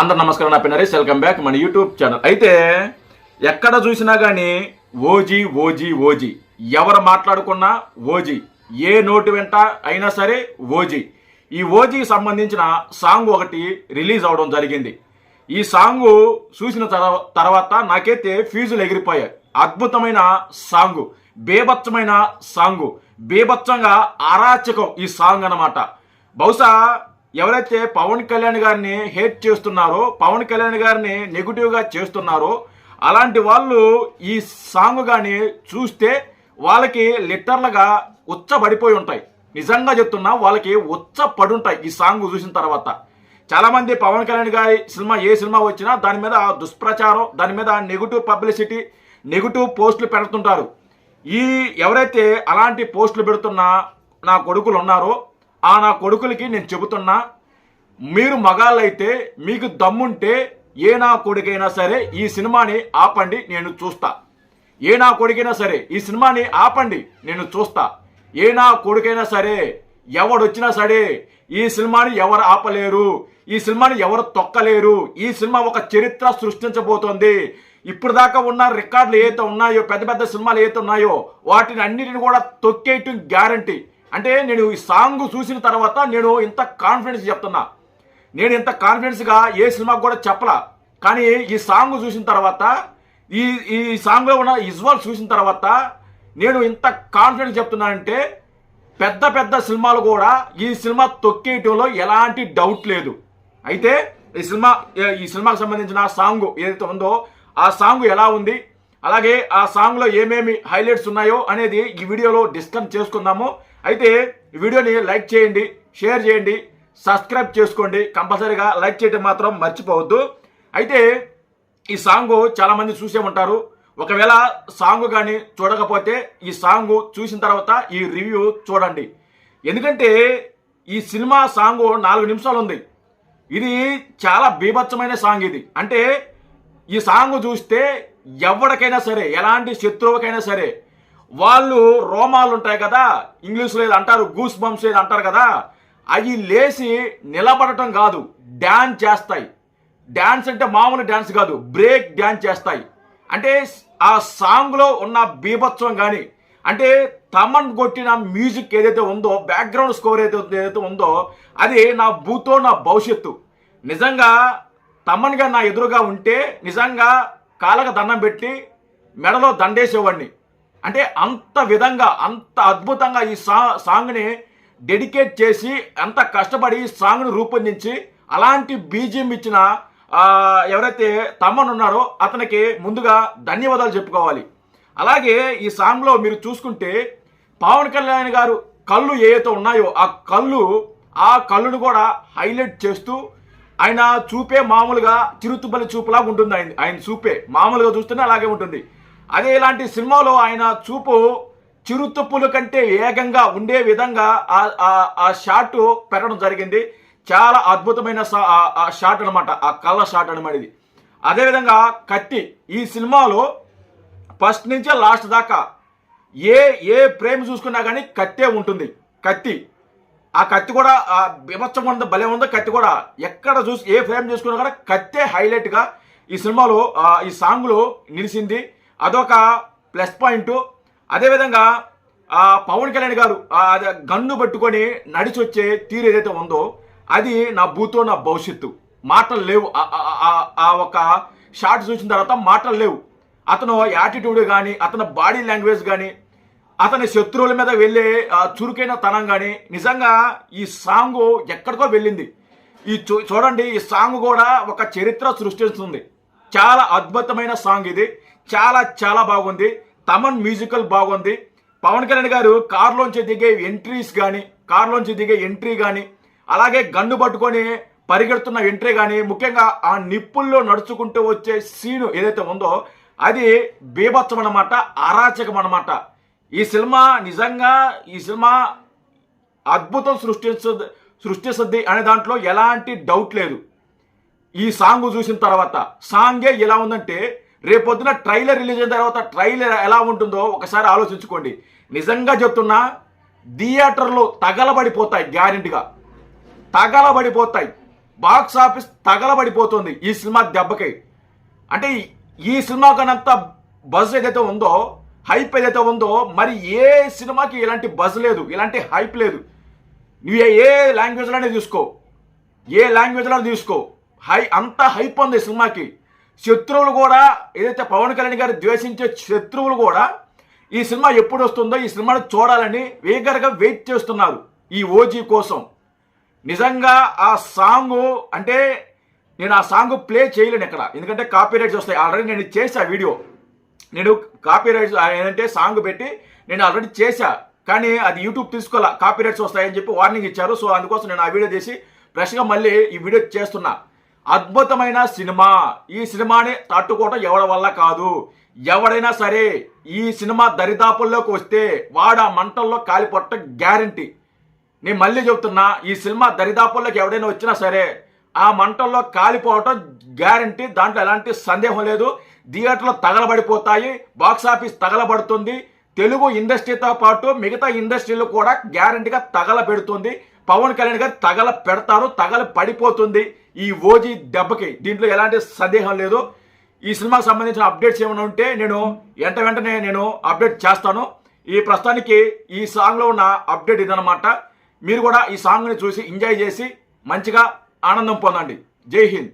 అందరు నమస్కారం, నా పేరు నరేష్. వెల్కమ్ బ్యాక్ మన యూట్యూబ్ ఛానల్. అయితే ఎక్కడ చూసినా కానీ ఓజీ ఓజీ ఓజీ, ఎవరు మాట్లాడుకున్నా ఓజీ, ఏ నోటు వెంట అయినా సరే ఓజీ. ఈ ఓజీకి సంబంధించిన సాంగ్ ఒకటి రిలీజ్ అవడం జరిగింది. ఈ సాంగ్ చూసిన తర్వాత నాకైతే ఫీజులు ఎగిరిపోయాయి. అద్భుతమైన సాంగ్, బేభత్సమైన సాంగ్, బేభత్సంగా అరాచకం ఈ సాంగ్ అన్నమాట. బహుశా ఎవరైతే పవన్ కళ్యాణ్ గారిని హేట్ చేస్తున్నారో, పవన్ కళ్యాణ్ గారిని నెగిటివ్గా చేస్తున్నారో, అలాంటి వాళ్ళు ఈ సాంగ్ కానీ చూస్తే వాళ్ళకి లిటరల్గా ఉచ్చబడిపోయి ఉంటాయి. నిజంగా చెప్తున్నా, వాళ్ళకి ఉచ్చపడుంటాయి ఈ సాంగ్ చూసిన తర్వాత. చాలామంది పవన్ కళ్యాణ్ గారి సినిమా ఏ సినిమా వచ్చినా దాని మీద దుష్ప్రచారం, దాని మీద నెగిటివ్ పబ్లిసిటీ, నెగిటివ్ పోస్టులు పెడుతుంటారు. ఎవరైతే అలాంటి పోస్టులు పెడుతున్న నా కొడుకులు ఉన్నారో, నా కొడుకులకి నేను చెబుతున్నా, మీరు మగాళ్ళైతే మీకు దమ్ముంటే ఏ నా కొడుకైనా సరే ఈ సినిమాని ఆపండి, నేను చూస్తా. ఏ నా కొడుకైనా సరే ఈ సినిమాని ఆపండి, నేను చూస్తా. ఏ నా కొడుకైనా సరే, ఎవడొచ్చినా సరే ఈ సినిమాని ఎవరు ఆపలేరు, ఈ సినిమాని ఎవరు తొక్కలేరు. ఈ సినిమా ఒక చరిత్ర సృష్టించబోతోంది. ఇప్పుడు దాకా ఉన్న రికార్డులు ఏదైతే ఉన్నాయో, పెద్ద పెద్ద సినిమాలు ఏదైతే ఉన్నాయో, వాటిని అన్నిటిని కూడా తొక్కేయటం గ్యారంటీ. అంటే నేను ఈ సాంగ్ చూసిన తర్వాత నేను ఇంత కాన్ఫిడెన్స్ చెప్తున్నా. నేను ఇంత కాన్ఫిడెన్స్గా ఏ సినిమాకు కూడా చెప్పలా. కానీ ఈ సాంగ్ చూసిన తర్వాత, ఈ సాంగ్లో ఉన్న విజువల్స్ చూసిన తర్వాత నేను ఇంత కాన్ఫిడెన్స్ చెప్తున్నానంటే, పెద్ద పెద్ద సినిమాలు కూడా ఈ సినిమా తొక్కేయటంలో ఎలాంటి డౌట్ లేదు. అయితే ఈ సినిమాకి సంబంధించిన సాంగ్ ఏదైతే ఉందో, ఆ సాంగ్ ఎలా ఉంది, అలాగే ఆ సాంగ్లో ఏమేమి హైలైట్స్ ఉన్నాయో అనేది ఈ వీడియోలో డిస్కస్ చేసుకుందాము. అయితే ఈ వీడియోని లైక్ చేయండి, షేర్ చేయండి, సబ్స్క్రైబ్ చేసుకోండి. కంపల్సరీగా లైక్ చేయడం మాత్రం మర్చిపోవద్దు. అయితే ఈ సాంగ్ చాలామంది చూసే ఉంటారు. ఒకవేళ సాంగ్ కానీ చూడకపోతే ఈ సాంగ్ చూసిన తర్వాత ఈ రివ్యూ చూడండి. ఎందుకంటే ఈ సినిమా సాంగ్ 4 నిమిషాలు ఉంది. ఇది చాలా బీభత్సమైన సాంగ్. ఇది అంటే ఈ సాంగ్ చూస్తే ఎవరికైనా సరే, ఎలాంటి శత్రువుకైనా సరే, వాళ్ళు రోమాలు ఉంటాయి కదా, ఇంగ్లీష్లో ఏదో అంటారు, గూస్ బంప్స్ ఏదో అంటారు కదా, అవి లేచి నిలబడటం కాదు, డ్యాన్స్ చేస్తాయి. డ్యాన్స్ అంటే మామూలు డ్యాన్స్ కాదు, బ్రేక్ డ్యాన్స్ చేస్తాయి. అంటే ఆ సాంగ్లో ఉన్న బీభత్సం కానీ, అంటే తమన్ కొట్టిన మ్యూజిక్ ఏదైతే ఉందో, బ్యాక్గ్రౌండ్ స్కోర్ ఏదైతే ఉందో, అది నా భూతో నా భవిష్యత్తు. నిజంగా తమన్ గారు నా ఎదురుగా ఉంటే నిజంగా కాళ్ళకు దండం పెట్టి మెడలో దండేసేవాడిని. అంటే అంత విధంగా, అంత అద్భుతంగా ఈ సాంగ్ని డెడికేట్ చేసి, అంత కష్టపడి ఈ సాంగ్ని రూపొందించి, అలాంటి బీజిఎం ఇచ్చిన ఎవరైతే తమన్ ఉన్నారో అతనికి ముందుగా ధన్యవాదాలు చెప్పుకోవాలి. అలాగే ఈ సాంగ్లో మీరు చూసుకుంటే పవన్ కళ్యాణ్ గారు కళ్ళు ఏవైతే ఉన్నాయో ఆ కళ్ళును కూడా హైలైట్ చేస్తూ, ఆయన చూపే మామూలుగా చిరుతుపల్లి చూపులాగా ఉంటుంది. ఆయన చూపే మామూలుగా చూస్తూనే అలాగే ఉంటుంది. అదే ఇలాంటి సినిమాలో ఆయన చూపు చిరుతుప్పుల కంటే వేగంగా ఉండే విధంగా ఆ షాట్ పెట్టడం జరిగింది. చాలా అద్భుతమైన షాట్ అనమాట, ఆ కళ్ళ షాట్ అనమాట ఇది. అదేవిధంగా కత్తి, ఈ సినిమాలో ఫస్ట్ నుంచే లాస్ట్ దాకా ఏ ప్రేమ చూసుకున్నా కానీ కత్తే ఉంటుంది. ఆ కత్తి కూడా విమర్శం ఉంది, భలే ఉంది. కత్తి కూడా ఎక్కడ ఏ ఫ్రేమ్ చూసుకున్నా కూడా కత్తే హైలైట్గా ఈ సినిమాలో, ఈ సాంగ్లో నిలిచింది. అదొక ప్లస్ పాయింట్. అదేవిధంగా పవన్ కళ్యాణ్ గారు గన్ను పట్టుకొని నడిచి వచ్చే తీరు ఏదైతే ఉందో, అది నా భూతో నా భవిష్యత్తు. మాటలు లేవు. ఆ ఒక షాట్ చూసిన తర్వాత మాటలు లేవు. అతను యాటిట్యూడ్ కానీ, అతని బాడీ లాంగ్వేజ్ కానీ, అతని శత్రువుల మీద వెళ్ళే చురుకైన తనం కానీ, నిజంగా ఈ సాంగ్ ఎక్కడికో వెళ్ళింది. చూడండి, ఈ సాంగ్ కూడా ఒక చరిత్ర సృష్టిస్తుంది. చాలా అద్భుతమైన సాంగ్ ఇది. చాలా చాలా బాగుంది. తమన్ మ్యూజికల్ బాగుంది. పవన్ కళ్యాణ్ గారు కారులోంచి దిగే ఎంట్రీ కానీ, అలాగే గన్ను పట్టుకొని పరిగెడుతున్న ఎంట్రీ కానీ, ముఖ్యంగా ఆ నిప్పుల్లో నడుచుకుంటూ వచ్చే సీను ఏదైతే ఉందో, అది బీభత్సం అన్నమాట, అరాచకం అన్నమాట. ఈ సినిమా అద్భుతం సృష్టిస్తుంది అనే దాంట్లో ఎలాంటి డౌట్ లేదు. ఈ సాంగ్ చూసిన తర్వాత సాంగే ఎలా ఉందంటే, రేపొద్దున ట్రైలర్ రిలీజ్ అయిన తర్వాత ట్రైలర్ ఎలా ఉంటుందో ఒకసారి ఆలోచించుకోండి. నిజంగా చెప్తున్నా, థియేటర్లో తగలబడిపోతాయి, గ్యారెంటీగా తగలబడిపోతాయి. బాక్స్ ఆఫీస్ తగలబడిపోతుంది ఈ సినిమా దెబ్బకి. అంటే ఈ సినిమా కనంత బజ్ ఏదైతే ఉందో, హైప్ ఏదైతే ఉందో, మరి ఏ సినిమాకి ఇలాంటి బజ్ లేదు, ఇలాంటి హైప్ లేదు. నువ్వు ఏ లాంగ్వేజ్లోనే తీసుకో, ఏ లాంగ్వేజ్లో తీసుకో, అంత హైప్ ఉంది సినిమాకి. శత్రువులు కూడా, ఏదైతే పవన్ కళ్యాణ్ గారు ద్వేషించే శత్రువులు కూడా ఈ సినిమా ఎప్పుడు వస్తుందో ఈ సినిమాను చూడాలని వేగరగా వెయిట్ చేస్తున్నారు ఈ ఓజీ కోసం. నిజంగా ఆ సాంగ్ అంటే నేను ఆ సాంగ్ ప్లే చేయలేను ఇక్కడ, ఎందుకంటే కాపీ రైట్స్ వస్తాయి. ఆల్రెడీ నేను చేసా వీడియో, నేను కాపీ రైట్స్ ఏంటంటే సాంగ్ పెట్టి నేను ఆల్రెడీ చేశా, కానీ అది యూట్యూబ్ తీసుకోవాలా, కాపీ రైట్స్ వస్తాయని చెప్పి వార్నింగ్ ఇచ్చారు. సో అందుకోసం నేను ఆ వీడియో చేసి ఫ్రెష్గా మళ్ళీ ఈ వీడియో చేస్తున్నా. అద్భుతమైన సినిమా. ఈ సినిమాని తట్టుకోవటం ఎవరి వల్ల కాదు. ఎవడైనా సరే ఈ సినిమా దరిదాపుల్లోకి వస్తే వాడు ఆ మంటల్లో కాలిపోవటం గ్యారంటీ. నేను మళ్ళీ చెప్తున్నా, ఈ సినిమా దరిదాపుల్లోకి ఎవడైనా వచ్చినా సరే ఆ మంటల్లో కాలిపోవటం గ్యారంటీ, దాంట్లో ఎలాంటి సందేహం లేదు. థియేటర్లో తగలబడిపోతాయి, బాక్స్ ఆఫీస్ తగలబడుతుంది, తెలుగు ఇండస్ట్రీతో పాటు మిగతా ఇండస్ట్రీలు కూడా గ్యారంటీగా తగలబెడుతుంది. పవన్ కళ్యాణ్ గారు తగల పెడతారు, తగల పడిపోతుంది ఈ ఓజీ దెబ్బకి. దీంట్లో ఎలాంటి సందేహం లేదు. ఈ సినిమాకి సంబంధించిన అప్డేట్స్ ఏమైనా ఉంటే నేను వెంటనే నేను అప్డేట్ చేస్తాను. ఈ ప్రస్తుతానికి ఈ సాంగ్లో ఉన్న అప్డేట్ ఇదనమాట. మీరు కూడా ఈ సాంగ్ని చూసి ఎంజాయ్ చేసి మంచిగా ఆనందం పొందండి. జై హింద్.